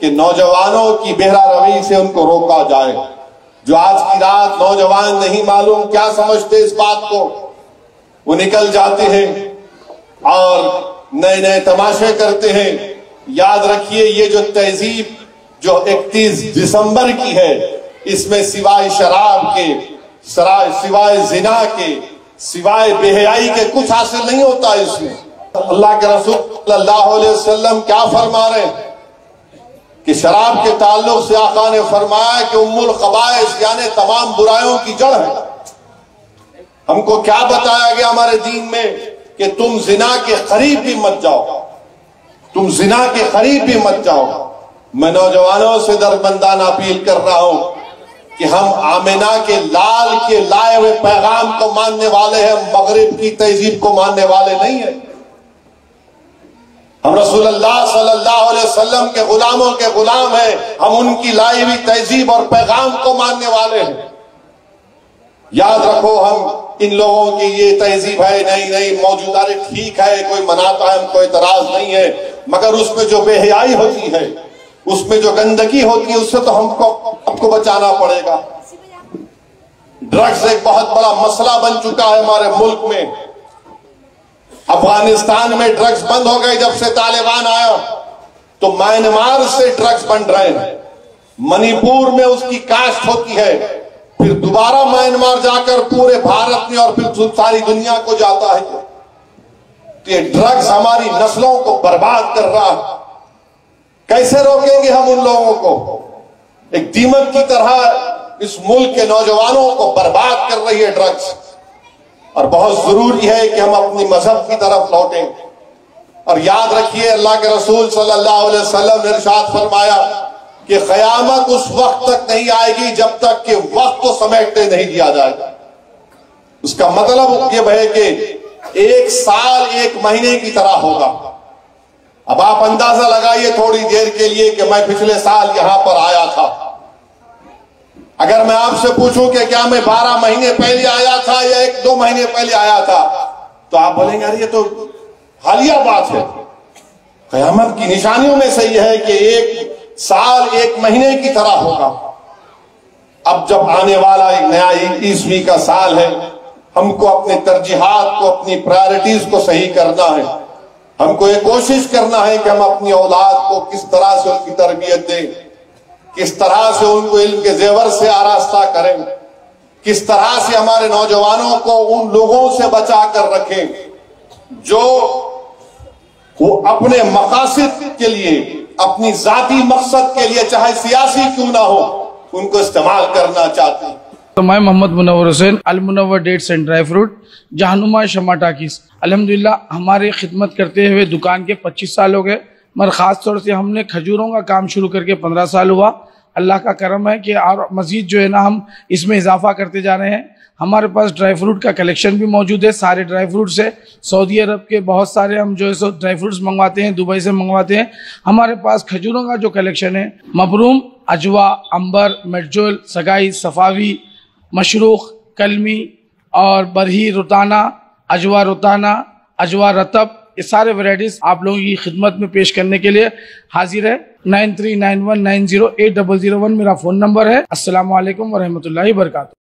कि नौजवानों की बेहरा रवि से उनको रोका जाए। जो आज की रात नौजवान नहीं मालूम क्या समझते इस बात को, वो निकल जाते हैं और नए नए तमाशे करते हैं। याद रखिए, ये जो तहजीब जो 31 दिसंबर की है, इसमें सिवाय शराब के, सिवाय जिना के, सिवाय बेहयाई के कुछ हासिल नहीं होता। इसमें अल्लाह के रसूल सल्लल्लाहु अलैहि वसल्लम क्या फरमा रहे हैं कि शराब के ताल्लुक से आका ने फरमाया कि उम्मुल खबाइस यानी तमाम बुराइयों की जड़ है। हमको क्या बताया गया हमारे दीन में कि तुम जिना के करीब भी मत जाओ, तुम जिना के करीब भी मत जाओ। मैं नौजवानों से दरबंदाना अपील कर रहा हूं कि हम आमिना के लाल के लाए हुए पैगाम को मानने वाले हैं, मगरिब की तहजीब को मानने वाले नहीं है। हम रसूलुल्लाह सल्लल्लाहु अलैहि वसल्लम के गुलामों के गुलाम हैं, हम उनकी लाई हुई तहजीब और पैगाम को मानने वाले हैं। याद रखो, हम इन लोगों की ये तहजीब है, नहीं मौजूदा ठीक है, कोई मनाता है, हमको एतराज नहीं है, मगर उसमें जो बेहयाई होती है, उसमें जो गंदगी होती है, उससे तो हमको बचाना पड़ेगा। ड्रग्स एक बहुत बड़ा मसला बन चुका है हमारे मुल्क में। अफगानिस्तान में ड्रग्स बंद हो गए जब से तालिबान आया, तो म्यांमार से ड्रग्स बन रहे हैं। मणिपुर में उसकी काश्त होती है, फिर दोबारा म्यांमार जाकर पूरे भारत में और फिर सारी दुनिया को जाता है। तो ये ड्रग्स हमारी नस्लों को बर्बाद कर रहा है। कैसे रोकेंगे हम उन लोगों को? एक दीमक की तरह इस मुल्क के नौजवानों को बर्बाद कर रही है ड्रग्स। और बहुत जरूरी है कि हम अपनी मजहब की तरफ लौटें। और याद रखिए, अल्लाह के रसूल सल्लल्लाहु अलैहि वसल्लम ने इरशाद फरमाया कि क़यामत उस वक्त तक नहीं आएगी जब तक कि वक्त को समेटने नहीं दिया जाएगा। उसका मतलब ये है कि एक साल एक महीने की तरह होगा। अब आप अंदाजा लगाइए थोड़ी देर के लिए कि मैं पिछले साल यहां पर आया था। अगर मैं आपसे पूछूं कि क्या मैं 12 महीने पहले आया था या 1-2 महीने पहले आया था, तो आप बोलेंगे अरे ये तो हालिया बात है। क़यामत की निशानियों में से यह है कि एक साल एक महीने की तरह होगा। अब जब आने वाला एक नया ईस्वी का साल है, हमको अपने तरजीहात को, अपनी प्रायोरिटीज को सही करना है। हमको ये कोशिश करना है कि हम अपनी औलाद को किस तरह से उनकी तरबियत दें, किस तरह से उनको इल्म के जेवर से आरास्ता करें, किस तरह से हमारे नौजवानों को उन लोगों से बचा कर रखें जो वो अपने मकासद के लिए, अपनी जाती मकसद के लिए, चाहे सियासी क्यों ना हो, उनको इस्तेमाल करना चाहते हैं। तो मैं Mohammad Munawwar Hussain, Al Munawwar dates and dry fruit, Jahanuma Shama talkies. अल्हम्दुलिल्लाह हमारी खिदमत करते हुए दुकान के 25 साल हो गए, मगर ख़ास तौर से हमने खजूरों का काम शुरू करके 15 साल हुआ। अल्लाह का करम है कि और मज़ीद जो है ना हम इसमें इजाफा करते जा रहे हैं। हमारे पास ड्राई फ्रूट का कलेक्शन भी मौजूद है। सारे ड्राई फ्रूट से सऊदी अरब के बहुत सारे हम जो है सो ड्राई फ्रूट्स मंगवाते हैं, दुबई से मंगवाते हैं। हमारे पास खजूरों का जो कलेक्शन है, मबरूम, अजवा, अंबर, मेडजोल, सगाई, सफावी, मशरूख, कलमी और बरही रुताना, अजवा रुताना, अजवा रतब, ये सारे वैरायटीज आप लोगों की खिदमत में पेश करने के लिए हाजिर है। 9391908001 मेरा फ़ोन नंबर है। अस्सलामु अलैकुम वरहमतुल्लाहि वबरकातुहू।